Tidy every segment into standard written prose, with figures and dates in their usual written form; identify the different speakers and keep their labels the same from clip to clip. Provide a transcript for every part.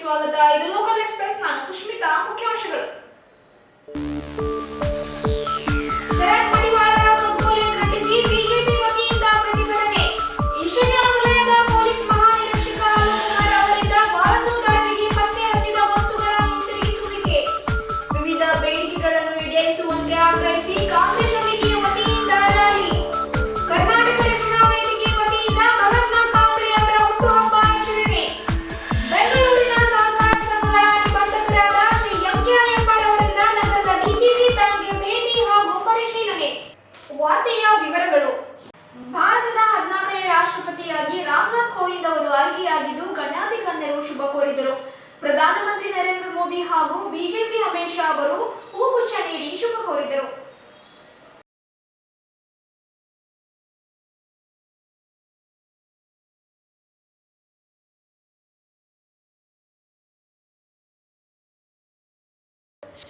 Speaker 1: ಸ್ವಾಗತ. ಇದು local express. ನಾನು ಸುಷ್ಮಿತಾ. ಮುಖ್ಯಾಂಶಗಳು. ಶರತ್ ಮಡಿವಾಳರ ಕಗ್ಗೊಲೆ ಖಂಡಿಸಿ ಬಿಜೆಪಿ ವತಿಯಿಂದ ಪ್ರತಿಭಟನೆ. ಈಶಾನ್ಯ ವಲಯದ ಪೊಲೀಸ್ ಮಹಾನಿರೀಕ್ಷಕ ಅಲೋಕ್ ಅವರಿಂದ ವಾರಸುದಾರರಿಗೆ ಪತ್ತೆ ಹಚ್ಚಿದ ವಸ್ತುಗಳ ಹಿಂತಿರುಗಿಸುವಿಕೆ. ವಿವಿಧ ಬೇಡಿಕೆಗಳನ್ನು ಈಡೇರಿಸುವಂತೆ ಆಗ್ರಹಿಸಿ ಕಾಂಗ್ರೆಸ್ ಸಮಿತಿಯ ವತಿಯಿಂದ ರ್ಯಾಲಿ. ಕರ್ನಾಟಕ ರಕ್ಷಣಾ ವೇದಿಕೆ ವತಿಯಿಂದ ಗವರ್ನರ್ ಕಾಂಬ್ಳೆ ಅವರ ಹುಟ್ಟುಹಬ್ಬ ಆಚರಣೆ. ಬೆಂಗಳೂರಿನ ಸಹಕಾರ ಸಂಘಗಳ ನಿಬಂಧಕರಾದ ಶ್ರೀ ಎಂ.ಕೆ. ಅಯ್ಯಪ್ಪರ್ ಅವರಿಂದ ನಗರದ ಡಿಸಿಸಿ ಬ್ಯಾಂಕ್ಗೆ ಭೇಟಿ ಹಾಗೂ ಪರಿಶೀಲನೆ. ವಾರ್ತೆಯ ವಿವರಗಳು. ಭಾರತದ 14ನೇ ರಾಷ್ಟ್ರಪತಿಯಾಗಿ ರಾಮನಾಥ್ ಕೋವಿಂದ್ ಅವರು ಆಯ್ಕೆಯಾಗಿದ್ದು ಗಣ್ಯಾಧಿಗಣ್ಯರು ಶುಭ ಕೋರಿದರು. ಪ್ರಧಾನಮಂತ್ರಿ ನರೇಂದ್ರ ಮೋದಿ ಹಾಗೂ ಬಿಜೆಪಿ ಅಮಿತ್ ಶಾ ಅವರು ಹೂಗುಚ್ಛ ನೀಡಿ ಶುಭ ಕೋರಿದರು.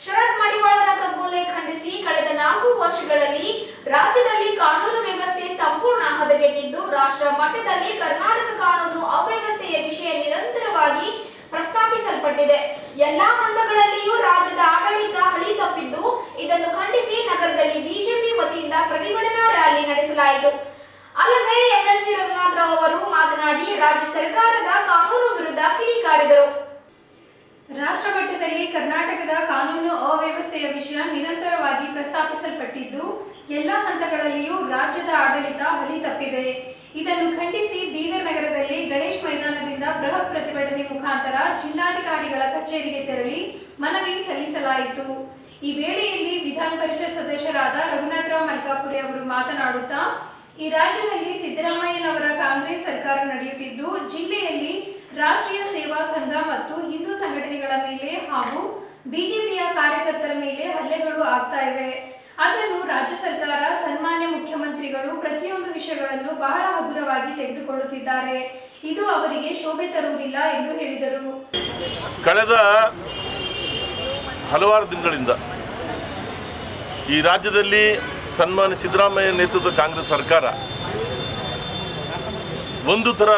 Speaker 1: ಶರತ್ ಮಡಿವಾಳರ ಕಗ್ಗೊಲೆ ಖಂಡಿಸಿ ಕಳೆದ 4 ವರ್ಷಗಳಲ್ಲಿ ರಾಜ್ಯದಲ್ಲಿ ಕಾನೂನು ವ್ಯವಸ್ಥೆ ಸಂಪೂರ್ಣ ಹದಗೆಟ್ಟಿದ್ದು, ರಾಷ್ಟ್ರ ಮಟ್ಟದಲ್ಲಿ ಕರ್ನಾಟಕ ಕಾನೂನು ಅವ್ಯವಸ್ಥೆಯ ವಿಷಯ ನಿರಂತರವಾಗಿ ಪ್ರಸ್ತಾಪಿಸಲ್ಪಟ್ಟಿದೆ. ಎಲ್ಲಾ ಹಂತಗಳಲ್ಲಿಯೂ ರಾಜ್ಯದ ಆಡಳಿತ ಹಳಿ ತಪ್ಪಿದ್ದು, ಇದನ್ನು ಖಂಡಿಸಿ ನಗರದಲ್ಲಿ ಬಿಜೆಪಿ ವತಿಯಿಂದ ಪ್ರತಿಭಟನಾ ರ್ಯಾಲಿ ನಡೆಸಲಾಯಿತು. ಅಲ್ಲದೆ ಎಂಎಲ್ಸಿ ರಘುನಾಥ್ ರಾವ್ ಅವರು ಮಾತನಾಡಿ ರಾಜ್ಯ ಸರ್ಕಾರದ ಕಾನೂನು ವಿರುದ್ಧ ಕಿಡಿಕಾರಿದರು.
Speaker 2: ರಾಷ್ಟ್ರ ಮಟ್ಟದಲ್ಲಿ ಕರ್ನಾಟಕದ ಕಾನೂನು ಅವ್ಯವಸ್ಥೆಯ ವಿಷಯ ನಿರಂತರವಾಗಿ ಪ್ರಸ್ತಾಪಿಸಲ್ಪಟ್ಟಿದ್ದು, ಎಲ್ಲ ಹಂತಗಳಲ್ಲಿಯೂ ರಾಜ್ಯದ ಆಡಳಿತ ಹಳಿ ತಪ್ಪಿದೆ. ಇದನ್ನು ಖಂಡಿಸಿ ಬೀದರ್ ನಗರದಲ್ಲಿ ಗಣೇಶ್ ಮೈದಾನದಿಂದ ಬೃಹತ್ ಪ್ರತಿಭಟನೆ ಮುಖಾಂತರ ಜಿಲ್ಲಾಧಿಕಾರಿಗಳ ಕಚೇರಿಗೆ ತೆರಳಿ ಮನವಿ ಸಲ್ಲಿಸಲಾಯಿತು. ಈ ವೇಳೆಯಲ್ಲಿ ವಿಧಾನ ಪರಿಷತ್ ಸದಸ್ಯರಾದ ರಘುನಾಥ್ ರಾವ್ ಮಲ್ಕಾಪುರಿ ಅವರು ಮಾತನಾಡುತ್ತಾ, ಈ ರಾಜ್ಯದಲ್ಲಿ ಸಿದ್ದರಾಮಯ್ಯನವರ ಕಾಂಗ್ರೆಸ್ ಸರ್ಕಾರ ನಡೆಯುತ್ತಿದ್ದು, ಜಿಲ್ಲೆಯಲ್ಲಿ ರಾಷ್ಟ್ರೀಯ ಸೇವಾ ಸಂಘ ಮತ್ತು ಹಿಂದೂ ಸಂಘಟನೆಗಳ ಮೇಲೆ ಹಾಗೂ ಬಿಜೆಪಿಯ ಕಾರ್ಯಕರ್ತರ ಮೇಲೆ ಹಲ್ಲೆಗಳು ಆಗ್ತಾ ಇವೆ. ಅದನ್ನು ರಾಜ್ಯ ಸರ್ಕಾರ, ಸನ್ಮಾನ್ಯ ಮುಖ್ಯಮಂತ್ರಿಗಳು ಪ್ರತಿಯೊಂದು ವಿಷಯಗಳನ್ನು ಬಹಳ ಹಗುರವಾಗಿ ತೆಗೆದುಕೊಳ್ಳುತ್ತಿದ್ದಾರೆ. ಇದು ಅವರಿಗೆ ಶೋಭೆ ತರುವುದಿಲ್ಲ ಎಂದು ಹೇಳಿದರು.
Speaker 3: ಕಳೆದ ಹಲವಾರು ದಿನಗಳಿಂದ ಈ ರಾಜ್ಯದಲ್ಲಿ ಸನ್ಮಾನ್ಯ ಸಿದ್ದರಾಮಯ್ಯ ನೇತೃತ್ವದ ಕಾಂಗ್ರೆಸ್ ಸರ್ಕಾರ ಒಂದು ಥರ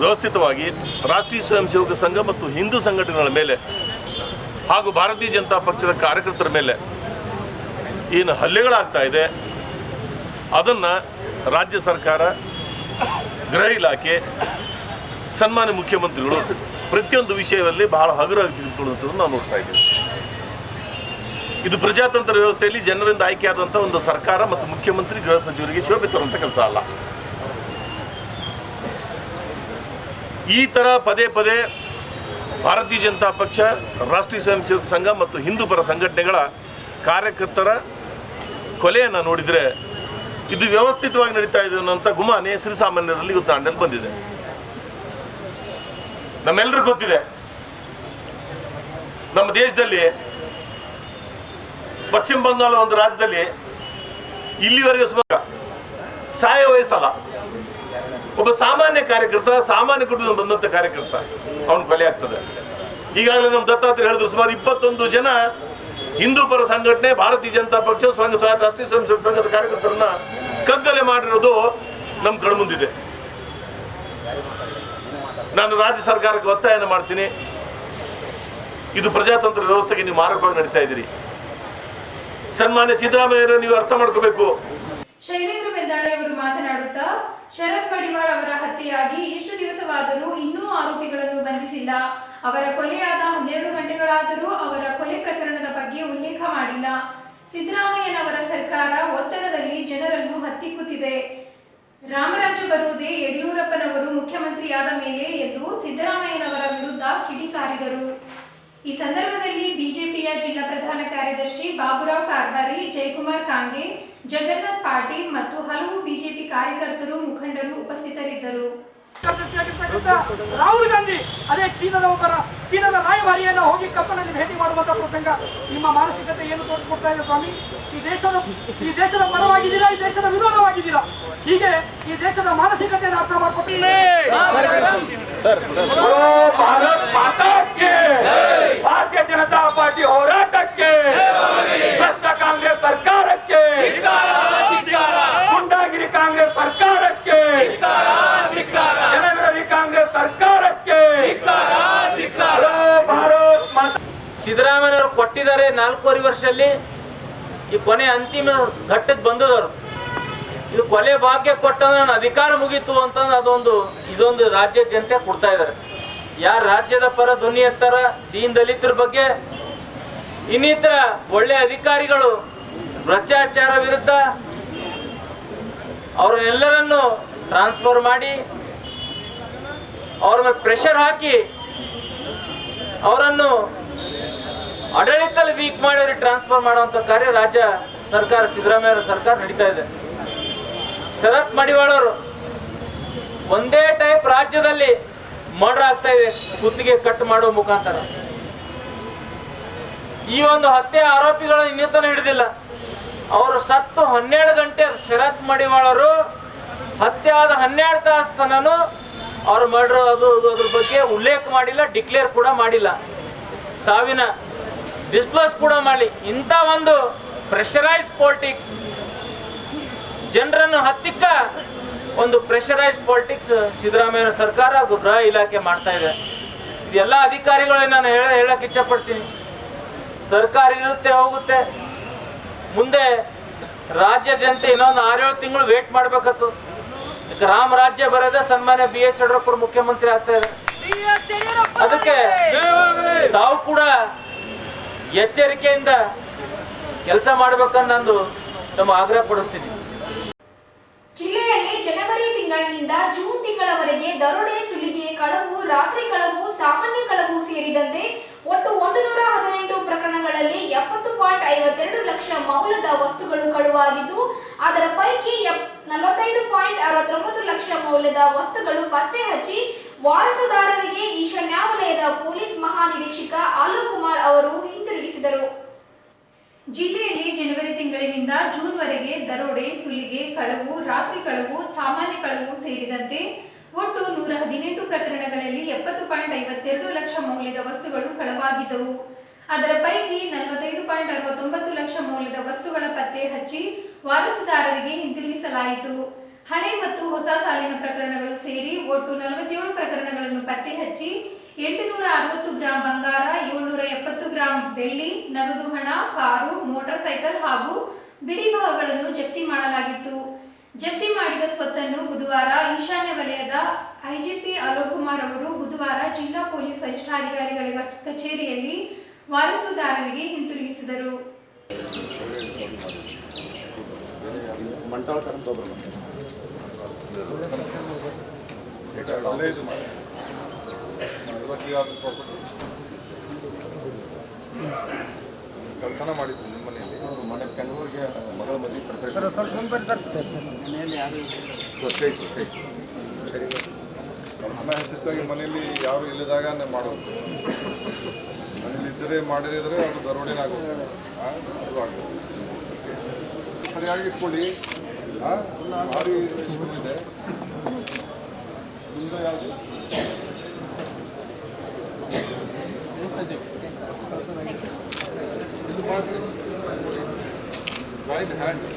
Speaker 3: ವ್ಯವಸ್ಥಿತವಾಗಿ ರಾಷ್ಟ್ರೀಯ ಸ್ವಯಂ ಸೇವಕ ಸಂಘ ಮತ್ತು ಹಿಂದೂ ಸಂಘಟನೆಗಳ ಮೇಲೆ ಹಾಗೂ ಭಾರತೀಯ ಜನತಾ ಪಕ್ಷದ ಕಾರ್ಯಕರ್ತರ ಮೇಲೆ ಏನು ಹಲ್ಲೆಗಳಾಗ್ತಾ ಇದೆ, ಅದನ್ನು ರಾಜ್ಯ ಸರ್ಕಾರ, ಗೃಹ ಇಲಾಖೆ, ಸನ್ಮಾನ್ಯ ಮುಖ್ಯಮಂತ್ರಿಗಳು ಪ್ರತಿಯೊಂದು ವಿಷಯದಲ್ಲಿ ಬಹಳ ಹಗುರವಾಗಿ ತೆಗೆದುಕೊಳ್ಳುವಂಥದ್ದು ನಾವು ನೋಡ್ತಾ ಇದ್ದೀವಿ. ಇದು ಪ್ರಜಾತಂತ್ರ ವ್ಯವಸ್ಥೆಯಲ್ಲಿ ಜನರಿಂದ ಆಯ್ಕೆಯಾದಂಥ ಒಂದು ಸರ್ಕಾರ ಮತ್ತು ಮುಖ್ಯಮಂತ್ರಿ, ಗೃಹ ಸಚಿವರಿಗೆ ಶೋಭೆ ತರುವಂಥ ಕೆಲಸ ಅಲ್ಲ. ಈ ಥರ ಪದೇ ಪದೇ ಭಾರತೀಯ ಜನತಾ ಪಕ್ಷ, ರಾಷ್ಟ್ರೀಯ ಸ್ವಯಂ ಸೇವಕ ಸಂಘ ಮತ್ತು ಹಿಂದೂ ಪರ ಸಂಘಟನೆಗಳ ಕಾರ್ಯಕರ್ತರ ಕೊಲೆಯನ್ನು ನೋಡಿದರೆ ಇದು ವ್ಯವಸ್ಥಿತವಾಗಿ ನಡೀತಾ ಇದೆ ಅನ್ನೋಂಥ ಗುಮಾನೆ ಶ್ರೀಸಾಮಾನ್ಯರಲ್ಲಿ ಇವತ್ತು ನಾಡಿನಲ್ಲಿ ಬಂದಿದೆ. ನಮ್ಮೆಲ್ಲರಿಗೂ ಗೊತ್ತಿದೆ, ನಮ್ಮ ದೇಶದಲ್ಲಿ ಪಶ್ಚಿಮ ಬಂಗಾಳ ಒಂದು ರಾಜ್ಯದಲ್ಲಿ ಇಲ್ಲಿವರೆಗೆ ಸಾಯೋ ವಯಸ್ಸಲ್ಲ, ಒಬ್ಬ ಸಾಮಾನ್ಯ ಕಾರ್ಯಕರ್ತ, ಸಾಮಾನ್ಯ ಕುಟುಂಬದಿಂದ ಬಂದಂಥ ಕಾರ್ಯಕರ್ತ ಅವನು ಕೊಲೆ ಆಗ್ತದೆ. ಈಗಾಗಲೇ ನಮ್ಮ ದತ್ತಾತ್ರೇಯ ಹೇಳಿದ್ರು, ಸುಮಾರು 21 ಜನ ಹಿಂದೂ ಪರ ಸಂಘಟನೆ, ಭಾರತೀಯ ಜನತಾ ಪಕ್ಷ, ರಾಷ್ಟ್ರೀಯ ಸ್ವಯಂ ಸೇವಕ ಸಂಘದ ಕಾರ್ಯಕರ್ತರನ್ನ ಕಗ್ಗಲೆ ಮಾಡಿರೋದು ನಮ್ಮ ಕಣ್ಮುಂದಿದೆ. ನಾನು ರಾಜ್ಯ ಸರ್ಕಾರಕ್ಕೆ ಒತ್ತಾಯನ ಮಾಡ್ತೀನಿ, ಇದು ಪ್ರಜಾತಂತ್ರ ವ್ಯವಸ್ಥೆಗೆ ನೀವು ಮಾರಕವಾಗಿ ನಡೀತಾ ಇದ್ದೀರಿ. ಸನ್ಮಾನ್ಯ ಸಿದ್ದರಾಮಯ್ಯ ನೀವು ಅರ್ಥ ಮಾಡ್ಕೋಬೇಕು.
Speaker 2: ಶೈಲೇಂದ್ರ ಬೆದ್ದಾಳೆ ಅವರು ಮಾತನಾಡುತ್ತಾ, ಶರತ್ ಮಡಿವಾಳ್ ಅವರ ಹತ್ಯೆಯಾಗಿ ಇಷ್ಟು ದಿವಸವಾದರೂ ಇನ್ನೂ ಆರೋಪಿಗಳನ್ನು ಬಂಧಿಸಿಲ್ಲ. ಅವರ ಕೊಲೆಯಾದ 12 ಗಂಟೆಗಳಾದರೂ ಅವರ ಕೊಲೆ ಪ್ರಕರಣದ ಬಗ್ಗೆ ಉಲ್ಲೇಖ ಮಾಡಿಲ್ಲ. ಸಿದ್ದರಾಮಯ್ಯನವರ ಸರ್ಕಾರ ಒತ್ತಡದಲ್ಲಿ ಜನರನ್ನು ಹತ್ತಿಕ್ಕುತ್ತಿದೆ. ರಾಮರಾಜ್ಯ ಬರುವುದೇ ಯಡಿಯೂರಪ್ಪನವರು ಮುಖ್ಯಮಂತ್ರಿಯಾದ ಮೇಲೆ ಎಂದು ಸಿದ್ದರಾಮಯ್ಯನವರ ವಿರುದ್ಧ ಕಿಡಿಕಾರಿದರು. ಈ ಸಂದರ್ಭದಲ್ಲಿ ಬಿಜೆಪಿಯ ಜಿಲ್ಲಾ ಪ್ರಧಾನ ಕಾರ್ಯದರ್ಶಿ ಬಾಬುರಾವ್ ಕಾರ್ಬಾರಿ, ಜಯಕುಮಾರ್ ಕಾಂಗೆ, ಜಗನ್ನಾಥ್ ಪಾಟೀಲ್ ಮತ್ತು ಹಲವು ಬಿಜೆಪಿ ಕಾರ್ಯಕರ್ತರು, ಮುಖಂಡರು ಉಪಸ್ಥಿತರಿದ್ದರು.
Speaker 4: ರಾಹುಲ್ ಗಾಂಧಿ ಅದೇ ಚೀನಾದ ರಾಯಭಾರಿಯನ್ನು ಹೋಗಿ ಕಪ್ಪನಲ್ಲಿ ಭೇಟಿ ಮಾಡುವಂತ ಪ್ರಸಂಗ ನಿಮ್ಮ ಮಾನಸಿಕತೆ ಏನು ತೋರಿಸ್ಕೊಡ್ತಾ ಇದೆ ಸ್ವಾಮಿ? ಈ ದೇಶದ ಪರವಾಗಿದ್ದೀರಾ, ಈ ದೇಶದ ವಿರೋಧವಾಗಿದ್ದೀರಾ? ಹೀಗೆ ಈ ದೇಶದ ಮಾನಸಿಕತೆಯನ್ನು ಅರ್ಥ ಮಾಡ್ಕೊಟ್ಟಿಲ್ಲ. ಭಾರತೀಯ ಜನತಾ ಪಾರ್ಟಿ ಹೋರಾಟಕ್ಕೆ, ಭ್ರಷ್ಟ ಕಾಂಗ್ರೆಸ್ ಸರ್ಕಾರಕ್ಕೆ, ಗುಂಡಾಗಿರಿ ಕಾಂಗ್ರೆಸ್ ಸರ್ಕಾರಕ್ಕೆ, ಜನವಿರೋಧಿ
Speaker 5: ಕಾಂಗ್ರೆಸ್ ಸರ್ಕಾರಕ್ಕೆ ಸಿದ್ದರಾಮಯ್ಯವರು ಕೊಟ್ಟಿದ್ದಾರೆ 4.5 ವರ್ಷದಲ್ಲಿ. ಈ ಕೊನೆ ಅಂತಿಮ ಘಟ್ಟಕ್ಕೆ ಬಂದದವರು. ಇದು ಕೊಲೆ ಭಾಗ್ಯ ಕೊಟ್ಟಂದ್ರೆ ನನ್ನ ಅಧಿಕಾರ ಮುಗೀತು ಅಂತಂದು ಇದೊಂದು ರಾಜ್ಯ ಜನತೆ ಕೊಡ್ತಾ ಇದ್ದಾರೆ. ಯಾರು ರಾಜ್ಯದ ಪರ ಧ್ವನಿ ಎತ್ತಾರ, ದೀನ್ ದಲಿತರ ಬಗ್ಗೆ, ಇನ್ನಿತರ ಒಳ್ಳೆ ಅಧಿಕಾರಿಗಳು ಭ್ರಷ್ಟಾಚಾರ ವಿರುದ್ಧ ಅವರೆಲ್ಲರನ್ನು ಟ್ರಾನ್ಸ್ಫರ್ ಮಾಡಿ ಅವ್ರ ಮೇಲೆ ಪ್ರೆಷರ್ ಹಾಕಿ ಅವರನ್ನು ಆಡಳಿತದಲ್ಲಿ ವೀಕ್ ಮಾಡಿ ಅವ್ರಿಗೆ ಟ್ರಾನ್ಸ್ಫರ್ ಮಾಡುವಂಥ ಕಾರ್ಯ ರಾಜ್ಯ ಸರ್ಕಾರ, ಸಿದ್ದರಾಮಯ್ಯ ಸರ್ಕಾರ ನಡೀತಾ ಇದೆ. ಶರತ್ ಮಡಿವಾಳ ಅವರು ಒಂದೇ ಟೈಪ್ ರಾಜ್ಯದಲ್ಲಿ ಮರ್ಡರ್ ಆಗ್ತಾ ಇದೆ, ಕುತ್ತಿಗೆ ಕಟ್ ಮಾಡುವ ಮುಖಾಂತರ. ಈ ಒಂದು ಹತ್ಯೆ ಆರೋಪಿಗಳು ಇನ್ನಿತನ ಹಿಡಿದಿಲ್ಲ. ಅವರು ಸತ್ತು 12 ಗಂಟೆ, ಶರತ್ ಮಡಿವಾಳರು ಹತ್ಯೆ ಆದ 12 ತಾಸು ತನೂ ಅವ್ರ ಮರ್ಡರ್ ಅದ್ರ ಬಗ್ಗೆ ಉಲ್ಲೇಖ ಮಾಡಿಲ್ಲ, ಡಿಕ್ಲೇರ್ ಕೂಡ ಮಾಡಿಲ್ಲ, ಸಾವಿನ ಡಿಸ್ಕ್ಲೋಸ್ ಕೂಡ ಮಾಡಿ. ಇಂಥ ಒಂದು ಪ್ರೆಷರೈಸ್ ಪಾಲಿಟಿಕ್ಸ್, ಜನರನ್ನು ಹತ್ತಿಕ್ಕ ಒಂದು ಪ್ರೆಷರೈಸ್ ಪಾಲಿಟಿಕ್ಸ್ ಸಿದ್ದರಾಮಯ್ಯ ಸರ್ಕಾರ ಹಾಗೂ ಗೃಹ ಇಲಾಖೆ ಮಾಡ್ತಾ ಇದೆ. ಇದೆಲ್ಲ ಅಧಿಕಾರಿಗಳಿಗೆ ನಾನು ಹೇಳಕ್ಕೆ ಇಚ್ಛಪಡ್ತೀನಿ. ಸರ್ಕಾರ ಇರುತ್ತೆ, ಹೋಗುತ್ತೆ. ಮುಂದೆ ರಾಜ್ಯ ಜನತೆ ಇನ್ನೊಂದು 6-7 ತಿಂಗಳು ವೇಟ್ ಮಾಡ್ಬೇಕತ್ತು. ರಾಮ ರಾಜ್ಯ ಬರೋದೇ ಸನ್ಮಾನ್ಯ BS ಯಡಿಯೂರಪ್ಪ ಮುಖ್ಯಮಂತ್ರಿ ಆಗ್ತಾ ಇದೆ. ಅದಕ್ಕೆ ತಾವು ಕೂಡ ಎಚ್ಚರಿಕೆಯಿಂದ ಕೆಲಸ ಮಾಡ್ಬೇಕಂತ ನಾನು ತಮ್ಮ ಆಗ್ರಹ ಪಡಿಸ್ತೀನಿ.
Speaker 1: ಜಿಲ್ಲೆಯಲ್ಲಿ ಜನವರಿ ತಿಂಗಳಿನಿಂದ ಜೂನ್ ತಿಂಗಳವರೆಗೆ ದರೋಡೆ, ಸುಲಿಗೆ, ಕಳವು, ರಾತ್ರಿ ಕಳವು, ಸಾಮಾನ್ಯ ಕಳವು ಸೇರಿದಂತೆ ಒಟ್ಟು 118 ಪ್ರಕರಣಗಳಲ್ಲಿ 70.52 ಲಕ್ಷ ಮೌಲ್ಯದ ವಸ್ತುಗಳು ಕಳುವಾಗಿದ್ದು, ಅದರ ಪೈಕಿ 45.69 ಲಕ್ಷ ಮೌಲ್ಯದ ವಸ್ತುಗಳು ಪತ್ತೆ ಹಚ್ಚಿ ವಾರಸುದಾರರಿಗೆ ಈಶಾನ್ಯ ವಲಯದ ಪೊಲೀಸ್ ಮಹಾನಿರೀಕ್ಷಕ ಆಲೋಕ್ ಕುಮಾರ್ ಅವರು ಹಿಂತಿರುಗಿಸಿದರು.
Speaker 2: ಜಿಲ್ಲೆಯಲ್ಲಿ ಜನವರಿ ತಿಂಗಳಿನಿಂದ ಜೂನ್ ವರೆಗೆ ದರೋಡೆ, ಸುಲಿಗೆ, ಕಳವು, ರಾತ್ರಿ ಕಳವು, ಸಾಮಾನ್ಯ ಕಳವು ಸೇರಿದಂತೆ ಒಟ್ಟು 118 ಪ್ರಕರಣಗಳಲ್ಲಿ 70.52 ಲಕ್ಷ ಮೌಲ್ಯದ ವಸ್ತುಗಳು ಕಳವಾಗಿದ್ದವು. ಅದರ ಪೈಕಿ 45.69 ಲಕ್ಷ ಮೌಲ್ಯದ ವಸ್ತುಗಳ ಪತ್ತೆ ಹಚ್ಚಿ ವಾರಸುದಾರರಿಗೆ ಹಿಂತಿರುಗಿಸಲಾಯಿತು. ಹಳೆ ಮತ್ತು ಹೊಸ ಸಾಲಿನ ಪ್ರಕರಣಗಳು ಸೇರಿ ಒಟ್ಟು 47 ಪ್ರಕರಣಗಳನ್ನು ಪತ್ತೆ ಹಚ್ಚಿ 860 ಗ್ರಾಂ ಬಂಗಾರ, 770 ಗ್ರಾಂ ಬೆಳ್ಳಿ, ನಗದು ಹಣ, ಕಾರು, ಮೋಟಾರ್ ಸೈಕಲ್ ಹಾಗೂ ಬಿಡಿ ಭಾಗಗಳನ್ನು ಜಪ್ತಿ ಮಾಡಲಾಗಿತ್ತು. ಜಪ್ತಿ ಮಾಡಿದ ಸ್ವತ್ತನ್ನು ಬುಧವಾರ ಈಶಾನ್ಯ ವಲಯದ IGP ಆಲೋಕ್ ಕುಮಾರ್ ಅವರು ಬುಧವಾರ ಜಿಲ್ಲಾ ಪೊಲೀಸ್ ವರಿಷ್ಠಾಧಿಕಾರಿಗಳ ಕಚೇರಿಯಲ್ಲಿ ವಾರಸುದಾರರಿಗೆ ಹಿಂತಿರುಗಿಸಿದರು.
Speaker 6: ಕಳ್ತನ ಮಾಡಿದ್ದು ನಿಮ್ಮ ಮನೆಯಲ್ಲಿ ಮನೆ ಬೆಂಗಳೂರಿಗೆ ಮಗಳ ಮದುವೆ ಸರಿ ಹಣ ಹೆಚ್ಚಾಗಿ ಮನೆಯಲ್ಲಿ ಯಾರು ಇಲ್ಲದಾಗ ಮಾಡೋದು, ಮನೇಲಿ ಇದ್ದರೆ ಮಾಡಿದ್ರೆ ಅದು ದರೋಡೆನ ಆಗೋದು, ಅದು ಆಗೋದು. ಸರಿಯಾಗಿ ಇಟ್ಕೊಳ್ಳಿ. ಭಾರಿ ಇದೆ ಮುಂದೆ ಯಾವುದು ಇದು ಮಾಡಿ ರೈಟ್ ಹ್ಯಾಂಡ್ಸ್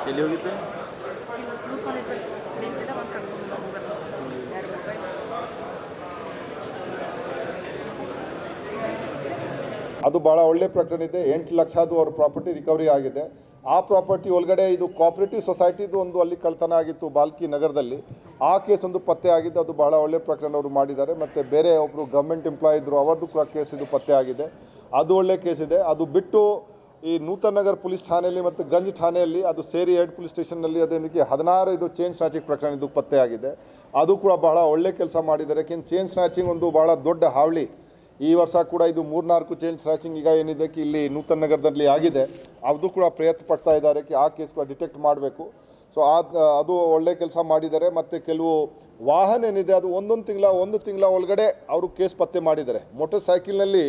Speaker 6: ಎಲ್ಲಿ ಹೋಗಿದ್ದೆ? ಅದು ಭಾಳ ಒಳ್ಳೆ ಪ್ರಕರಣ ಇದೆ. 8 ಲಕ್ಷದ್ದು ಅವ್ರ ಪ್ರಾಪರ್ಟಿ ರಿಕವರಿ ಆಗಿದೆ. ಆ ಪ್ರಾಪರ್ಟಿ ಒಳಗಡೆ ಇದು ಕೋಆಪರೇಟಿವ್ ಸೊಸೈಟಿದು ಒಂದು ಅಲ್ಲಿ ಕಳ್ತನ ಆಗಿತ್ತು ಬಾಲ್ಕಿ ನಗರದಲ್ಲಿ. ಆ ಕೇಸ್ ಒಂದು ಪತ್ತೆ ಆಗಿದ್ದು, ಅದು ಭಾಳ ಒಳ್ಳೆ ಪ್ರಕರಣ ಅವರು ಮಾಡಿದ್ದಾರೆ. ಮತ್ತು ಬೇರೆ ಒಬ್ಬರು ಗೌರ್ಮೆಂಟ್ ಎಂಪ್ಲಾಯ್ ಇದ್ದರು, ಅವ್ರದ್ದು ಕೂಡ ಕೇಸ್ ಇದು ಪತ್ತೆ ಆಗಿದೆ, ಅದು ಒಳ್ಳೆ ಕೇಸ್ ಇದೆ. ಅದು ಬಿಟ್ಟು ಈ ನೂತನ್ ನಗರ್ ಪೊಲೀಸ್ ಠಾಣೆಯಲ್ಲಿ ಮತ್ತು ಗಂಜ್ ಠಾಣೆಯಲ್ಲಿ ಅದು ಸೇರಿ 2 ಪೊಲೀಸ್ ಸ್ಟೇಷನ್ನಲ್ಲಿ ಅದಕ್ಕೆ 16 ಇದು ಚೈನ್ ಸ್ನ್ಯಾಚಿಂಗ್ ಪ್ರಕರಣ ಇದು ಪತ್ತೆಯಾಗಿದೆ. ಅದು ಕೂಡ ಬಹಳ ಒಳ್ಳೆ ಕೆಲಸ ಮಾಡಿದ್ದಾರೆ. ಯಾಕೆಂದ್ರೆ ಚೈನ್ ಸ್ನ್ಯಾಚಿಂಗ್ ಒಂದು ಭಾಳ ದೊಡ್ಡ ಹಾವಳಿ. ಈ ವರ್ಷ ಕೂಡ ಇದು 3-4 ಚೈನ್ ಸ್ನ್ಯಾಚಿಂಗ್ ಈಗ ಏನಿದೆ ಇಲ್ಲಿ ನೂತನ್ ನಗರದಲ್ಲಿ ಆಗಿದೆ. ಅದು ಕೂಡ ಪ್ರಯತ್ನ ಪಡ್ತಾ ಇದ್ದಾರೆ ಆ ಕೇಸ್ ಕೂಡ ಡಿಟೆಕ್ಟ್ ಮಾಡಬೇಕು. ಸೊ ಅದು ಒಳ್ಳೆ ಕೆಲಸ ಮಾಡಿದ್ದಾರೆ. ಮತ್ತು ಕೆಲವು ವಾಹನ ಏನಿದೆ ಅದು ಒಂದು ತಿಂಗಳ ಒಳಗಡೆ ಅವರು ಕೇಸ್ ಪತ್ತೆ ಮಾಡಿದ್ದಾರೆ. ಮೋಟರ್ ಸೈಕಲ್ನಲ್ಲಿ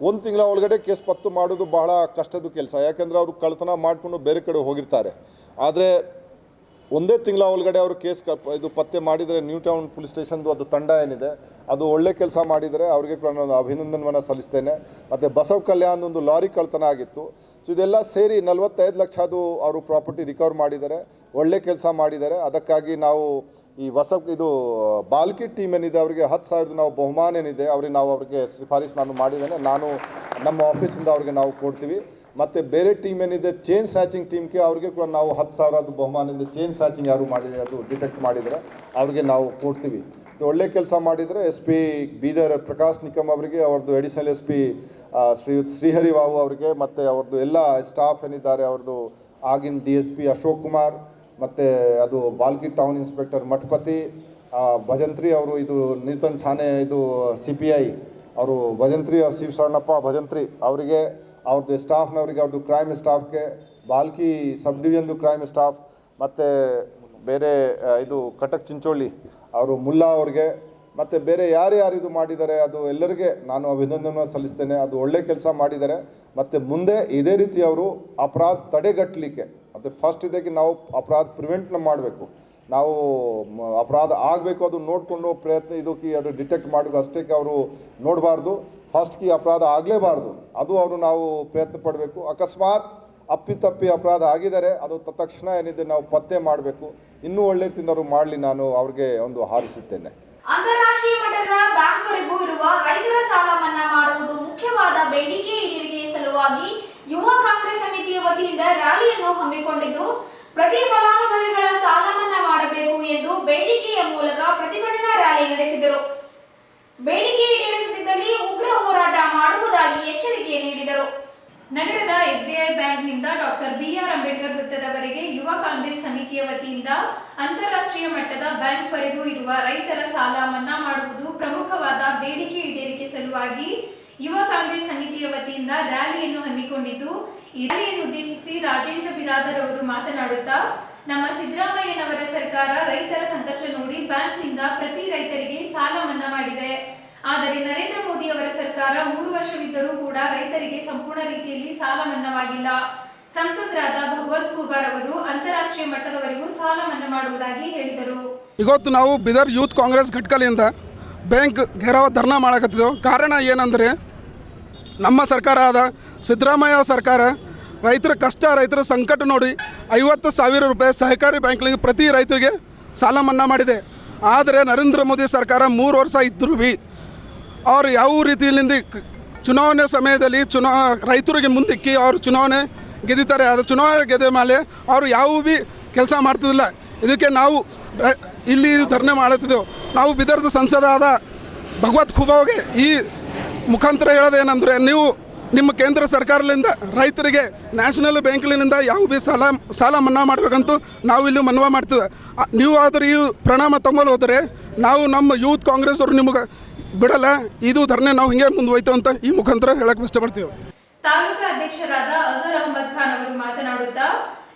Speaker 6: 1 ತಿಂಗಳ ಒಳಗಡೆ ಕೇಸ್ ಪತ್ತೆ ಮಾಡೋದು ಬಹಳ ಕಷ್ಟದ ಕೆಲಸ. ಯಾಕೆಂದರೆ ಅವರು ಕಳ್ಳತನ ಮಾಡಿಕೊಂಡು ಬೇರೆ ಕಡೆ ಹೋಗಿರ್ತಾರೆ. ಆದರೆ 1 ತಿಂಗಳ ಒಳಗಡೆ ಅವರು ಕೇಸ್ ಇದು ಪತ್ತೆ ಮಾಡಿದರೆ ನ್ಯೂ ಟೌನ್ ಪೊಲೀಸ್ ಸ್ಟೇಷನ್ದು ಅದು ತಂಡ ಏನಿದೆ ಅದು ಒಳ್ಳೆ ಕೆಲಸ ಮಾಡಿದರೆ ಅವರಿಗೆ ಕೂಡ ನಾನು ಅಭಿನಂದನೆಯನ್ನು ಸಲ್ಲಿಸ್ತೇನೆ. ಮತ್ತು ಬಸವ ಕಲ್ಯಾಣ್ ಒಂದು ಲಾರಿ ಕಳ್ಳತನ ಆಗಿತ್ತು. ಸೊ ಇದೆಲ್ಲ ಸೇರಿ 45 ಲಕ್ಷದು ಅವರು ಪ್ರಾಪರ್ಟಿ ರಿಕವರ್ ಮಾಡಿದ್ದಾರೆ. ಒಳ್ಳೆ ಕೆಲಸ ಮಾಡಿದ್ದಾರೆ. ಅದಕ್ಕಾಗಿ ನಾವು ಈ ಇದು ಬಾಲ್ಕಿ ಟೀಮ್ ಏನಿದೆ ಅವರಿಗೆ 10,000 ನಾವು ಬಹುಮಾನ ಏನಿದೆ ಅವರಿಗೆ ಶಿಫಾರಸು ನಾನು ಮಾಡಿದ್ದೇನೆ. ನಾನು ನಮ್ಮ ಆಫೀಸಿಂದ ಅವ್ರಿಗೆ ನಾವು ಕೊಡ್ತೀವಿ. ಮತ್ತು ಬೇರೆ ಟೀಮ್ ಏನಿದೆ ಚೈನ್ ಸ್ನ್ಯಾಚಿಂಗ್ ಟೀಮ್ಗೆ ಅವ್ರಿಗೆ ಕೂಡ ನಾವು 10,000 ಬಹುಮಾನದಿಂದ ಚೈನ್ ಸ್ನ್ಯಾಚಿಂಗ್ ಯಾರು ಮಾಡಿದರೆ ಅದು ಡಿಟೆಕ್ಟ್ ಮಾಡಿದರೆ ಅವ್ರಿಗೆ ನಾವು ಕೊಡ್ತೀವಿ. ಒಳ್ಳೆ ಕೆಲಸ ಮಾಡಿದರೆ SP ಬೀದರ್ ಪ್ರಕಾಶ್ ನಿಕಮ್ ಅವರಿಗೆ, ಅವ್ರದ್ದು ಅಡಿಷನಲ್ SP ಶ್ರೀಹರಿ ಬಾಬು ಅವರಿಗೆ, ಮತ್ತು ಅವ್ರದ್ದು ಎಲ್ಲ ಸ್ಟಾಫ್ ಏನಿದ್ದಾರೆ ಅವ್ರದ್ದು ಆಗಿನ DSP ಅಶೋಕ್ ಕುಮಾರ್, ಮತ್ತು ಅದು ಬಾಲ್ಕಿ ಟೌನ್ ಇನ್ಸ್ಪೆಕ್ಟರ್ ಮಠಪತಿ ಭಜಂತ್ರಿ ಅವರು, ಇದು ನೂತನ್ ಠಾಣೆ ಇದು CPI ಅವರು ಭಜಂತ್ರಿ ಶಿವಶರಣಪ್ಪ ಭಜಂತ್ರಿ ಅವರಿಗೆ, ಅವ್ರದ್ದು ಸ್ಟಾಫ್ನವರಿಗೆ, ಅವ್ರದ್ದು ಕ್ರೈಮ್ ಸ್ಟಾಫ್ಗೆ, ಬಾಲ್ಕಿ ಸಬ್ ಡಿವಿಷನ್ದು ಕ್ರೈಮ್ ಸ್ಟಾಫ್, ಮತ್ತು ಬೇರೆ ಇದು ಕಟಕ್ ಚಿಂಚೋಳಿ ಅವರು ಮುಲ್ಲಾ ಅವ್ರಿಗೆ, ಮತ್ತು ಬೇರೆ ಯಾರ್ಯಾರು ಇದು ಮಾಡಿದ್ದಾರೆ ಅದು ಎಲ್ಲರಿಗೆ ನಾನು ಅಭಿನಂದನೆ ಸಲ್ಲಿಸ್ತೇನೆ. ಅದು ಒಳ್ಳೆ ಕೆಲಸ ಮಾಡಿದ್ದಾರೆ. ಮತ್ತು ಮುಂದೆ ಇದೇ ರೀತಿ ಅವರು ಅಪರಾಧ ತಡೆಗಟ್ಟಲಿಕ್ಕೆ ಮತ್ತು ಫಸ್ಟ್ ಇದಕ್ಕೆ ನಾವು ಅಪರಾಧ ಪ್ರಿವೆಂಟ್ನ ಮಾಡಬೇಕು. ನಾವು ಅಪರಾಧ ಆಗಬೇಕು ಅದು ನೋಡಿಕೊಂಡು ಪ್ರಯತ್ನ ಇದಕ್ಕೆ ಅದು ಡಿಟೆಕ್ಟ್ ಮಾಡಬೇಕು. ಅಷ್ಟಕ್ಕೆ ಅವರು ನೋಡಬಾರ್ದು. ಫಸ್ಟ್ಗೆ ಅಪರಾಧ ಆಗಲೇಬಾರ್ದು. ಅದು ಅವರು ನಾವು ಪ್ರಯತ್ನ ಪಡಬೇಕು. ಅಕಸ್ಮಾತ್ ಅಪ್ಪಿತಪ್ಪಿ ಅಪರಾಧ ಆಗಿದ್ದಾರೆ ಅದು ತಕ್ಷಣ ಏನಿದೆ ನಾವು ಪತ್ತೆ ಮಾಡಬೇಕು. ಇನ್ನೂ ಒಳ್ಳೆ ರೀತಿಯಿಂದ ಅವರು ಮಾಡಲಿ ನಾನು ಅವ್ರಿಗೆ ಒಂದು ಹಾರೈಸುತ್ತೇನೆ.
Speaker 1: ಅಂತಾರಾಷ್ಟ್ರೀಯ ಮಟ್ಟದ ಬ್ಯಾಂಕ್ವರೆಗೂ ಇರುವ ರೈತರ ಸಾಲ ಮನ್ನಾ ಮಾಡುವುದು ಮುಖ್ಯವಾದ ಬೇಡಿಕೆ ಈಡೇರಿಕೆ ಸಲುವಾಗಿ ಯುವ ಕಾಂಗ್ರೆಸ್ ಸಮಿತಿಯ ವತಿಯಿಂದ ರ್ಯಾಲಿಯನ್ನು ಹಮ್ಮಿಕೊಂಡಿದ್ದು, ಪ್ರತಿ ಫಲಾನುಭವಿಗಳ ಸಾಲ ಮನ್ನಾ ಮಾಡಬೇಕು ಎಂದು ಬೇಡಿಕೆಯ ಮೂಲಕ ಪ್ರತಿಭಟನಾ ರ್ಯಾಲಿ ನಡೆಸಿದರು. ಬೇಡಿಕೆ ಈಡೇರಿಸದಿದ್ದಲ್ಲಿ ಉಗ್ರ ಹೋರಾಟ ಮಾಡುವುದಾಗಿ ಎಚ್ಚರಿಕೆ ನೀಡಿದರು.
Speaker 2: ನಗರದ SBI ಬ್ಯಾಂಕ್ನಿಂದ ಡಾಕ್ಟರ್ BR ಅಂಬೇಡ್ಕರ್ ವೃತ್ತದವರೆಗೆ ಯುವ ಕಾಂಗ್ರೆಸ್ ಸಮಿತಿಯ ವತಿಯಿಂದ ಅಂತಾರಾಷ್ಟ್ರೀಯ ಮಟ್ಟದ ಬ್ಯಾಂಕ್ವರೆಗೂ ಇರುವ ರೈತರ ಸಾಲ ಮನ್ನಾ ಮಾಡುವುದು ಪ್ರಮುಖವಾದ ಬೇಡಿಕೆ ಈಡೇರಿಕೆ ಸಲುವಾಗಿ ಯುವ ಕಾಂಗ್ರೆಸ್ ಸಮಿತಿಯ ವತಿಯಿಂದ ರ್ಯಾಲಿಯನ್ನು ಹಮ್ಮಿಕೊಂಡಿದ್ದು, ಈ ರ್ಯಾಲಿಯನ್ನು ಉದ್ದೇಶಿಸಿ ರಾಜೇಂದ್ರ ಬಿರಾದರ್ ಅವರು ಮಾತನಾಡುತ್ತಾ, ನಮ್ಮ ಸಿದ್ದರಾಮಯ್ಯನವರ ಸರ್ಕಾರ ರೈತರ ಸಂಕಷ್ಟ ನೋಡಿ ಬ್ಯಾಂಕ್ನಿಂದ ಪ್ರತಿ ರೈತರಿಗೆ ಸಾಲ ಮನ್ನಾ ಮಾಡಿದೆ. ಆದರೆ ನರೇಂದ್ರ ಮೋದಿ ಅವರ ಸರ್ಕಾರ 3 ವರ್ಷವಿದ್ದರೂ ಕೂಡ ರೈತರಿಗೆ ಸಂಪೂರ್ಣ ರೀತಿಯಲ್ಲಿ ಸಾಲ ಮನ್ನಾವಾಗಿಲ್ಲ. ಸಂಸದರಾದ ಭಗವಂತ ಖೂಬಾರ್ ಅವರು ಅಂತಾರಾಷ್ಟ್ರೀಯ ಮಟ್ಟದವರೆಗೂ ಸಾಲ ಮನ್ನಾ ಮಾಡುವುದಾಗಿ ಹೇಳಿದರು.
Speaker 7: ಇವತ್ತು ನಾವು ಬಿದರ್ ಯೂತ್ ಕಾಂಗ್ರೆಸ್ ಘಟಕದಿಂದ ಬ್ಯಾಂಕ್ ಘೇರಾವ ಧರ್ನಾ ಮಾಡಕತ್ತಿದ್ದೆವು. ಕಾರಣ ಏನಂದರೆ ನಮ್ಮ ಸರ್ಕಾರ ಆದ ಸಿದ್ದರಾಮಯ್ಯ ಸರ್ಕಾರ ರೈತರ ಕಷ್ಟ, ರೈತರ ಸಂಕಟ ನೋಡಿ 50,000 ರೂಪಾಯಿ ಸಹಕಾರಿ ಬ್ಯಾಂಕ್ಗಳಿಗೆ ಪ್ರತಿ ರೈತರಿಗೆ ಸಾಲ ಮನ್ನಾ ಮಾಡಿದೆ. ಆದರೆ ನರೇಂದ್ರ ಮೋದಿ ಸರ್ಕಾರ 3 ವರ್ಷ ಇದ್ದರೂ ಭೀ ಅವರು ಯಾವ ರೀತಿಯಿಂದ ಚುನಾವಣೆ ಸಮಯದಲ್ಲಿ ರೈತರಿಗೆ ಮುಂದಿಕ್ಕಿ ಅವರು ಚುನಾವಣೆ ಗೆದ್ದಿದ್ದಾರೆ. ಅದು ಚುನಾವಣೆ ಗೆದ್ದ ಮೇಲೆ ಅವರು ಯಾವ ಭೀ ಕೆಲಸ ಮಾಡ್ತಿದ್ದಿಲ್ಲ. ಇದಕ್ಕೆ ನಾವು ಇಲ್ಲಿ ಧರಣಿ ಮಾಡುತ್ತಿದ್ದೆವು. ನಾವು ಬಿದರ್ದ ಸಂಸದಾದ ಭಗವಂತ ಖೂಬಾವ್ಗೆ ಈ ಮುಖಾಂತರ ಹೇಳೋದೇನೆಂದರೆ, ನೀವು ನಿಮ್ಮ ಕೇಂದ್ರ ಸರ್ಕಾರದಿಂದ ರೈತರಿಗೆ ನ್ಯಾಷನಲ್ ಬ್ಯಾಂಕ್ಲಿನಿಂದ ಯಾವ ಭೀ ಸಾಲ ಮನ್ನಾ ಮಾಡಬೇಕಂತೂ ನಾವು ಇಲ್ಲಿ ಮನವಿ ಮಾಡ್ತೀವಿ. ನೀವು ಆದರೆ ಈ ಪರಿಣಾಮ ತಗೊಂಡು ಹೋದರೆ ನಾವು ನಮ್ಮ ಯೂತ್ ಕಾಂಗ್ರೆಸ್ ಅವರು ನಿಮಗೆ ಬಿಡಲ್ಲ. ಇದು ಧರಣಿ ನಾವು ಹಿಂಗೆ ಮುಂದುವೈತು ಅಂತ ಈ ಮುಖಾಂತರ ಹೇಳಕ್ಕೆ ಇಷ್ಟಪಡ್ತೀವಿ.
Speaker 2: ತಾಲೂಕಾ ಅಧ್ಯಕ್ಷರಾದ ಅಜರ್ ಅಹಮದ್ ಖಾನ್ ಅವರು ಮಾತನಾಡುತ್ತಾ,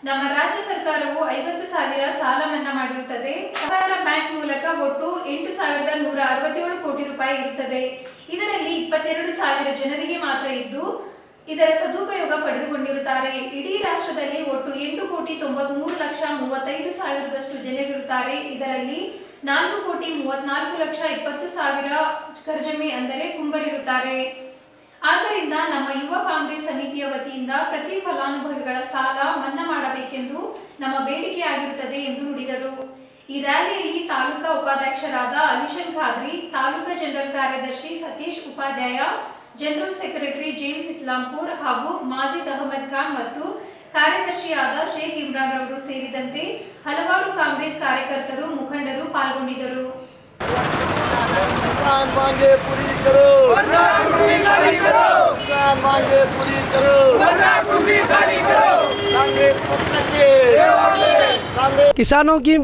Speaker 2: ನಮ್ಮ ರಾಜ್ಯ ಸರ್ಕಾರವು 50,000 ಸಾಲ ಮನ್ನಾ ಮಾಡಿರುತ್ತದೆ. ಸಹಕಾರ ಬ್ಯಾಂಕ್ ಮೂಲಕ ಒಟ್ಟು 8,167 ಕೋಟಿ ರೂಪಾಯಿ ಇರುತ್ತದೆ. ಇದರಲ್ಲಿ 22,000 ಜನರಿಗೆ ಮಾತ್ರ ಇದ್ದು ಇದರ ಸದುಪಯೋಗ ಪಡೆದುಕೊಂಡಿರುತ್ತಾರೆ. ಇಡೀ ರಾಷ್ಟ್ರದಲ್ಲಿ ಒಟ್ಟು 8,93,35,000 ಜನರಿರುತ್ತಾರೆ. ಇದರಲ್ಲಿ 4,34,20,000 ಕರ್ಜಮಿ ಅಂದರೆ ಕುಂಬರಿರುತ್ತಾರೆ. ಆದ್ದರಿಂದ ನಮ್ಮ ಯುವ ಕಾಂಗ್ರೆಸ್ ಸಮಿತಿಯ ವತಿಯಿಂದ ಪ್ರತಿ ಫಲಾನುಭವಿಗಳ ಸಾಲ ಮನ್ನಾ ಮಾಡಬೇಕೆಂದು ನಮ್ಮ ಬೇಡಿಕೆಯಾಗಿರುತ್ತದೆ ಎಂದು ನುಡಿದರು. ಈ ರ್ಯಾಲಿಯಲ್ಲಿ ತಾಲೂಕಾ ಉಪಾಧ್ಯಕ್ಷರಾದ ಅಲಿಶನ್ ಖಾದ್ರಿ, ತಾಲೂಕಾ ಜನರಲ್ ಕಾರ್ಯದರ್ಶಿ Satish Upadhyaya, general secretary James Islampur ಹಾಗೂ ಮಾಜಿದ್ ಅಹಮದ್ ಖಾನ್ ಮತ್ತು ಕಾರ್ಯದರ್ಶಿಯಾದ ಶೇಖ್ ಇಮ್ರಾನ್ ಅವರು ಸೇರಿದಂತೆ ಹಲವಾರು ಕಾಂಗ್ರೆಸ್ ಕಾರ್ಯಕರ್ತರು, ಮುಖಂಡರು ಪಾಲ್ಗೊಂಡಿದ್ದರು.
Speaker 8: किसान मांगे पूरी करो, मांगे पूरी करो, कांग्रेस पक्ष के कांग्रेस।
Speaker 9: किसानों की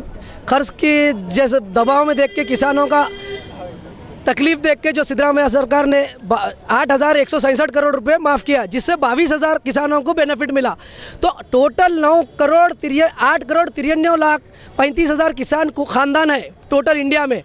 Speaker 9: कर्ज की जैसे दबाव में देख के किसानों का तकलीफ देख के जो सिद्धरामैया सरकार ने 8,167 करोड़ रुपए माफ़ किया, जिससे 22,000 किसानों को बेनिफिट मिला। तो टोटल 8 करोड़ 93 लाख 35,000 किसान को खानदान है टोटल इंडिया में,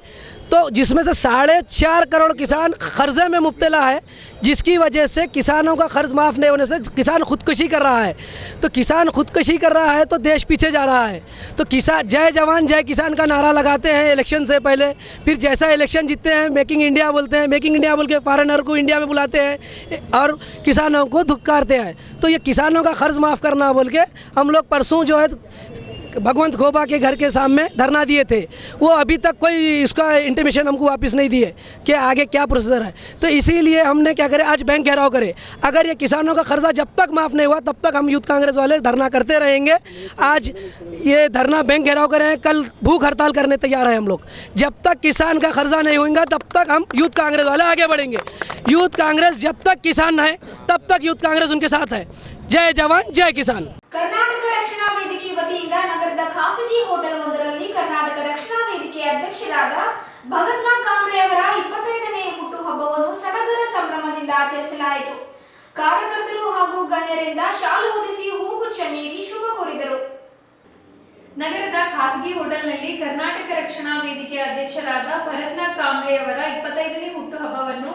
Speaker 9: तो जिसमें से 4.5 करोड़ किसान कर्जे में मुब्तला है, जिसकी वजह से किसानों का कर्ज माफ़ नहीं होने से किसान खुदकुशी कर रहा है। तो किसान खुदकुशी कर रहा है तो देश पीछे जा रहा है। तो किसान जय जवान जय किसान का नारा लगाते हैं इलेक्शन से पहले, फिर जैसा इलेक्शन जीतते हैं मेकिंग इंडिया बोलते हैं, मेकिंग इंडिया बोल के फॉरेनर को इंडिया में बुलाते हैं और किसानों को धुक्कारते हैं। तो ये किसानों का कर्ज माफ़ करना बोल के हम लोग परसों जो है भगवंत खोबा के घर के सामने धरना दिए थे, वो अभी तक कोई इसका इंटीमेशन हमको वापस नहीं दिए कि आगे क्या प्रोसीजर है। तो इसीलिए हमने क्या करे, आज बैंक घेराव करे। अगर ये किसानों का कर्जा जब तक माफ़ नहीं हुआ तब तक हम यूथ कांग्रेस वाले धरना करते रहेंगे। आज ये धरना बैंक घेराव करें, कल भूख हड़ताल करने तैयार है हम लोग। जब तक किसान का कर्जा नहीं होगा तब तक हम यूथ कांग्रेस वाले आगे बढ़ेंगे। यूथ कांग्रेस जब तक किसान है तब तक यूथ कांग्रेस उनके साथ है। जय जवान जय किसान।
Speaker 1: ಕರ್ನಾಟಕ ರಕ್ಷಣಾ ವೇದಿಕೆ ವತಿಯಿಂದ ನಗರದ ಖಾಸಗಿ ಹೋಟೆಲ್ ಒಂದರಲ್ಲಿ ಕರ್ನಾಟಕ ರಕ್ಷಣಾ ವೇದಿಕೆ ಅಧ್ಯಕ್ಷರಾದ ಭಗತ್ನಾಥ್ ಕಾಂಬ್ಳೆ ಅವರ 25ನೇ ಹುಟ್ಟುಹಬ್ಬವನ್ನು ಸಡಗರ ಸಂಭ್ರಮದಿಂದ ಆಚರಿಸಲಾಯಿತು. ಕಾರ್ಯಕರ್ತರು ಹಾಗೂ ಗಣ್ಯರಿಂದ ಶಾಲು ಹೊದಿಸಿ ಹೂಗುಚ್ಛ ನೀಡಿ ಶುಭ ಕೋರಿದರು.
Speaker 2: ನಗರದ ಖಾಸಗಿ ಹೋಟೆಲ್ನಲ್ಲಿ ಕರ್ನಾಟಕ ರಕ್ಷಣಾ ವೇದಿಕೆ ಅಧ್ಯಕ್ಷರಾದ ಭರತ್ನಾಥ್ ಕಾಂಬ್ಳೆ ಅವರ 25ನೇ ಹುಟ್ಟುಹಬ್ಬವನ್ನು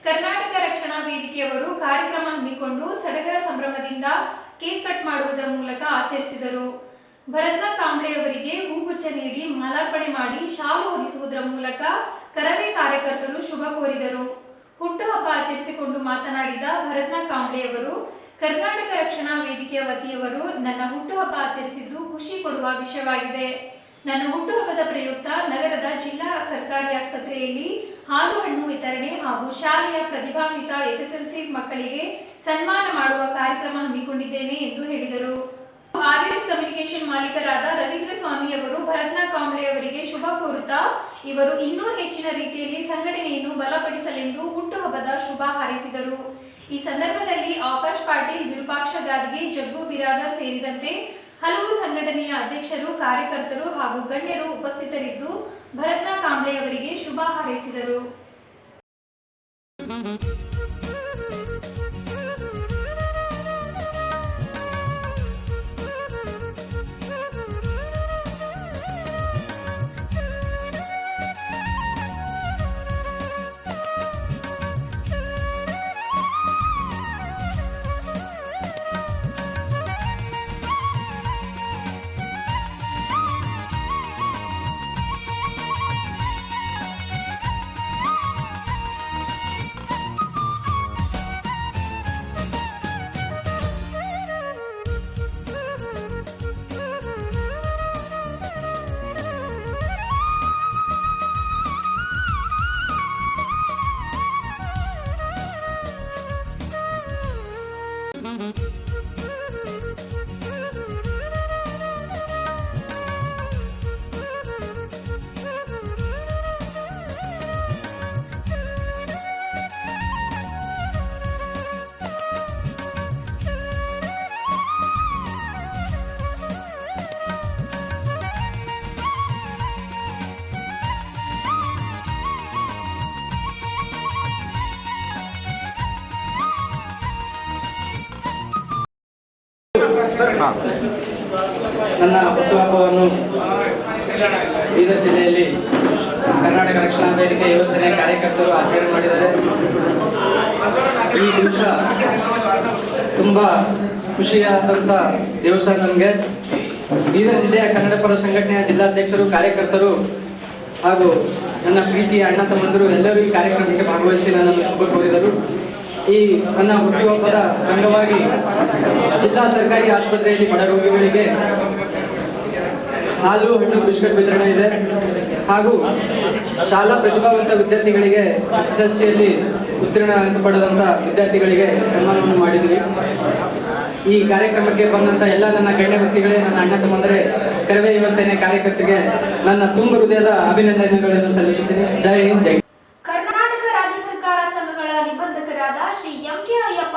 Speaker 2: ಕರ್ನಾಟಕ ರಕ್ಷಣಾ ವೇದಿಕೆಯವರು ಕಾರ್ಯಕ್ರಮ ಹಮ್ಮಿಕೊಂಡು ಸಡಗರ ಸಂಭ್ರಮದಿಂದ ಕೇಕ್ ಕಟ್ ಮಾಡುವುದರ ಮೂಲಕ ಆಚರಿಸಿದರು. ಭರತ್ನಾಥ್ ಕಾಂಬ್ಳೆ ಅವರಿಗೆ ಹೂಗುಚ್ಛ ನೀಡಿ ಮಾಲಾರ್ಪಣೆ ಮಾಡಿ ಶಾಲು ಹೊದಿಸುವುದರ ಮೂಲಕ ಕರವೇ ಕಾರ್ಯಕರ್ತರು ಶುಭ ಕೋರಿದರು. ಹುಟ್ಟುಹಬ್ಬ ಆಚರಿಸಿಕೊಂಡು ಮಾತನಾಡಿದ ಭರತ್ನಾಥ್ ಕಾಂಬ್ಳೆ ಅವರು, ಕರ್ನಾಟಕ ರಕ್ಷಣಾ ವೇದಿಕೆಯ ವತಿಯವರು ನನ್ನ ಹುಟ್ಟುಹಬ್ಬ ಆಚರಿಸಿದ್ದು ಖುಷಿ ಕೊಡುವ ವಿಷಯವಾಗಿದೆ. ನನ್ನ ಹುಟ್ಟುಹಬ್ಬದ ಪ್ರಯುಕ್ತ ನಗರದ ಜಿಲ್ಲಾ ಸರ್ಕಾರಿ ಆಸ್ಪತ್ರೆಯಲ್ಲಿ ಹಾಲು ಹಣ್ಣು ವಿತರಣೆ ಹಾಗೂ ಶಾಲೆಯ ಪ್ರತಿಭಾನ್ವಿತ SSLC ಮಕ್ಕಳಿಗೆ ಸನ್ಮಾನ ಮಾಡುವ ಕಾರ್ಯಕ್ರಮ ಹಮ್ಮಿಕೊಂಡಿದ್ದೇನೆ ಎಂದು ಹೇಳಿದರು. RS ಕಮ್ಯುನಿಕೇಶನ್ ಮಾಲೀಕರಾದ ರವೀಂದ್ರ ಸ್ವಾಮಿ ಅವರು ಭರತ್ನಾಥ್ ಕಾಂಬ್ಳೆ ಅವರಿಗೆ ಶುಭ ಕೋರುತ್ತಾ ಇವರು ಇನ್ನೂ ಹೆಚ್ಚಿನ ರೀತಿಯಲ್ಲಿ ಸಂಘಟನೆಯನ್ನು ಬಲಪಡಿಸಲೆಂದು ಹುಟ್ಟುಹಬ್ಬದ ಶುಭ ಹಾರೈಸಿದರು. ಈ ಸಂದರ್ಭದಲ್ಲಿ ಆಕಾಶ್ ಪಾಟೀಲ್, ವಿರೂಪಾಕ್ಷ ಗಾದಿಗೆ, ಜಗ್ಗು ಬಿರಾದರ್ ಸೇರಿದಂತೆ ಹಲವು ಸಂಘಟನೆಯ ಅಧ್ಯಕ್ಷರು, ಕಾರ್ಯಕರ್ತರು ಹಾಗೂ ಗಣ್ಯರು ಉಪಸ್ಥಿತರಿದ್ದು ಭರತ್ನಾಥ್ ಕಾಂಬ್ಳೆ ಅವರಿಗೆ ಶುಭ ಹಾರೈಸಿದರು.
Speaker 10: ನನ್ನ ಹುಟ್ಟುಹಬ್ಬವನ್ನು ಬೀದರ್ ಜಿಲ್ಲೆಯಲ್ಲಿ ಕರ್ನಾಟಕ ರಕ್ಷಣಾ ವೇದಿಕೆ ಯುವ ಸೇನೆ ಕಾರ್ಯಕರ್ತರು ಆಚರಣೆ ಮಾಡಿದ್ದಾರೆ. ಈ ದಿವಸ ತುಂಬ ಖುಷಿಯಾದಂಥ ದಿವಸ ನಮಗೆ. ಬೀದರ್ ಜಿಲ್ಲೆಯ ಕನ್ನಡ ಪರ ಸಂಘಟನೆಯ ಜಿಲ್ಲಾಧ್ಯಕ್ಷರು, ಕಾರ್ಯಕರ್ತರು ಹಾಗೂ ನನ್ನ ಪ್ರೀತಿಯ ಅಣ್ಣ ತಮ್ಮಂದಿರು ಎಲ್ಲರೂ ಈ ಕಾರ್ಯಕ್ರಮಕ್ಕೆ ಭಾಗವಹಿಸಿ ನನ್ನನ್ನು ಶುಭ ಕೋರಿದರು. ಈ ನನ್ನ ಹುಟ್ಟುಹಬ್ಬದ ಅಂಗವಾಗಿ ಜಿಲ್ಲಾ ಸರ್ಕಾರಿ ಆಸ್ಪತ್ರೆಯಲ್ಲಿ ಬಡ ರೋಗಿಗಳಿಗೆ ಹಾಲು ಹಣ್ಣು ಬಿಸ್ಕೆಟ್ ವಿತರಣೆ ಇದೆ ಹಾಗೂ ಶಾಲಾ ಪ್ರತಿಭಾವಂತ ವಿದ್ಯಾರ್ಥಿಗಳಿಗೆ SSLCಯಲ್ಲಿ ಉತ್ತೀರ್ಣ ಅಂಕ ಪಡೆದಂಥ ವಿದ್ಯಾರ್ಥಿಗಳಿಗೆ ಸನ್ಮಾನವನ್ನು ಮಾಡಿದ್ವಿ. ಈ ಕಾರ್ಯಕ್ರಮಕ್ಕೆ ಬಂದಂಥ ಎಲ್ಲ ನನ್ನ ಗಣ್ಯ ವ್ಯಕ್ತಿಗಳೇ, ನನ್ನ ಅಣ್ಣ ತಮ್ಮಂದರೆ, ಕರವೇ ಯುವ ಸೇನೆ ಕಾರ್ಯಕರ್ತರಿಗೆ ನನ್ನ ತುಂಬ ಹೃದಯದ ಅಭಿನಂದನೆಗಳನ್ನು ಸಲ್ಲಿಸುತ್ತೇನೆ. ಜೈ ಹಿಂದ್, ಜೈ.
Speaker 1: ಕರ್ನಾಟಕ ರಾಜ್ಯ ಸರ್ಕಾರ ಸಂಘಗಳ ನಿಬಂಧಕರಾದ ಶ್ರೀ MK ಅಯ್ಯಪ್ಪ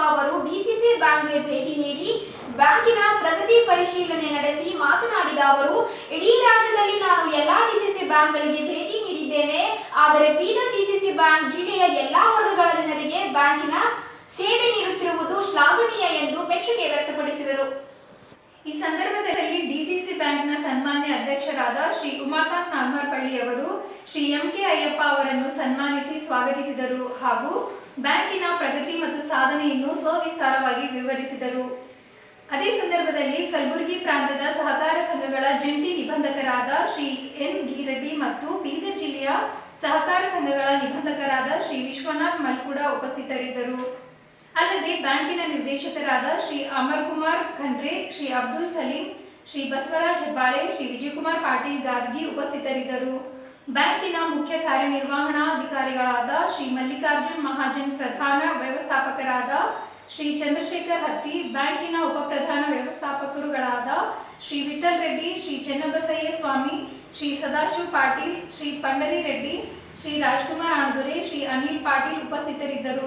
Speaker 1: ಬ್ಯಾಂಕಿನ ಪ್ರಗತಿ ಪರಿಶೀಲನೆ ನಡೆಸಿ ಮಾತನಾಡಿದ ಅವರು, ಇಡೀ ರಾಜ್ಯದಲ್ಲಿ ನಾನು ಎಲ್ಲಾ ಡಿಸಿಸಿ ಬ್ಯಾಂಕ್ಗಳಿಗೆ ಭೇಟಿ ನೀಡಿದ್ದೇನೆ. ಆದರೆ ಬೀದರ್ ಡಿಸಿಸಿ ಬ್ಯಾಂಕ್ ಜಿಲ್ಲೆಯ ಎಲ್ಲಾ ವರ್ಗಗಳ ಜನರಿಗೆ ಬ್ಯಾಂಕಿನ ಸೇವೆ ನೀಡುತ್ತಿರುವುದು ಶ್ಲಾಘನೀಯ ಎಂದು ಮೆಚ್ಚುಗೆ ವ್ಯಕ್ತಪಡಿಸಿದರು.
Speaker 2: ಈ ಸಂದರ್ಭದಲ್ಲಿ ಡಿಸಿಸಿ ಬ್ಯಾಂಕ್ನ ಸನ್ಮಾನ್ಯ ಅಧ್ಯಕ್ಷರಾದ ಶ್ರೀ ಉಮಾಕಾಂತ್ ನಾಗಮರಪಳ್ಳಿ ಅವರು ಶ್ರೀ ಎಂ.ಕೆ. ಅಯ್ಯಪ್ಪ ಅವರನ್ನು ಸನ್ಮಾನಿಸಿ ಸ್ವಾಗತಿಸಿದರು ಹಾಗೂ ಬ್ಯಾಂಕಿನ ಪ್ರಗತಿ ಮತ್ತು ಸಾಧನೆಯನ್ನು ಸವಿಸ್ತಾರವಾಗಿ ವಿವರಿಸಿದರು. ಅದೇ ಸಂದರ್ಭದಲ್ಲಿ ಕಲಬುರಗಿ ಪ್ರಾಂತದ ಸಹಕಾರ ಸಂಘಗಳ ಜಂಟಿ ನಿಬಂಧಕರಾದ ಶ್ರೀ ಎನ್ ಗಿರೆಡ್ಡಿ ಮತ್ತು ಬೀದರ್ ಜಿಲ್ಲೆಯ ಸಹಕಾರ ಸಂಘಗಳ ನಿಬಂಧಕರಾದ ಶ್ರೀ ವಿಶ್ವನಾಥ್ ಮಲ್ಕೂಡ ಉಪಸ್ಥಿತರಿದ್ದರು. ಅಲ್ಲದೆ ಬ್ಯಾಂಕಿನ ನಿರ್ದೇಶಕರಾದ ಶ್ರೀ ಅಮರ್ ಕುಮಾರ್ ಖಂಡ್ರೆ, ಶ್ರೀ ಅಬ್ದುಲ್ ಸಲೀಂ, ಶ್ರೀ ಬಸವರಾಜ್ ಹೆಬ್ಬಾಳೆ, ಶ್ರೀ ವಿಜಯಕುಮಾರ್ ಪಾಟೀಲ್ ಗಾದ್ಗಿ ಉಪಸ್ಥಿತರಿದ್ದರು. ಬ್ಯಾಂಕಿನ ಮುಖ್ಯ ಕಾರ್ಯನಿರ್ವಹಣಾಧಿಕಾರಿಗಳಾದ ಶ್ರೀ ಮಲ್ಲಿಕಾರ್ಜುನ್ ಮಹಾಜನ್, ಪ್ರಧಾನ ವ್ಯವಸ್ಥಾಪಕರಾದ ಶ್ರೀ ಚಂದ್ರಶೇಖರ್ ಹತ್ತಿ, ಬ್ಯಾಂಕಿನ ಉಪ ಪ್ರಧಾನ ವ್ಯವಸ್ಥಾಪಕರುಗಳಾದ ಶ್ರೀ ವಿಠಲ್ ರೆಡ್ಡಿ, ಶ್ರೀ ಚೆನ್ನಬಸಯ್ಯ ಸ್ವಾಮಿ, ಶ್ರೀ ಸದಾಶಿವ್ ಪಾಟೀಲ್, ಶ್ರೀ ಪಂಡರಿ ರೆಡ್ಡಿ, ಶ್ರೀ ರಾಜ್ಕುಮಾರ್ ಆಣದುರೆ, ಶ್ರೀ ಅನಿಲ್ ಪಾಟೀಲ್ ಉಪಸ್ಥಿತರಿದ್ದರು.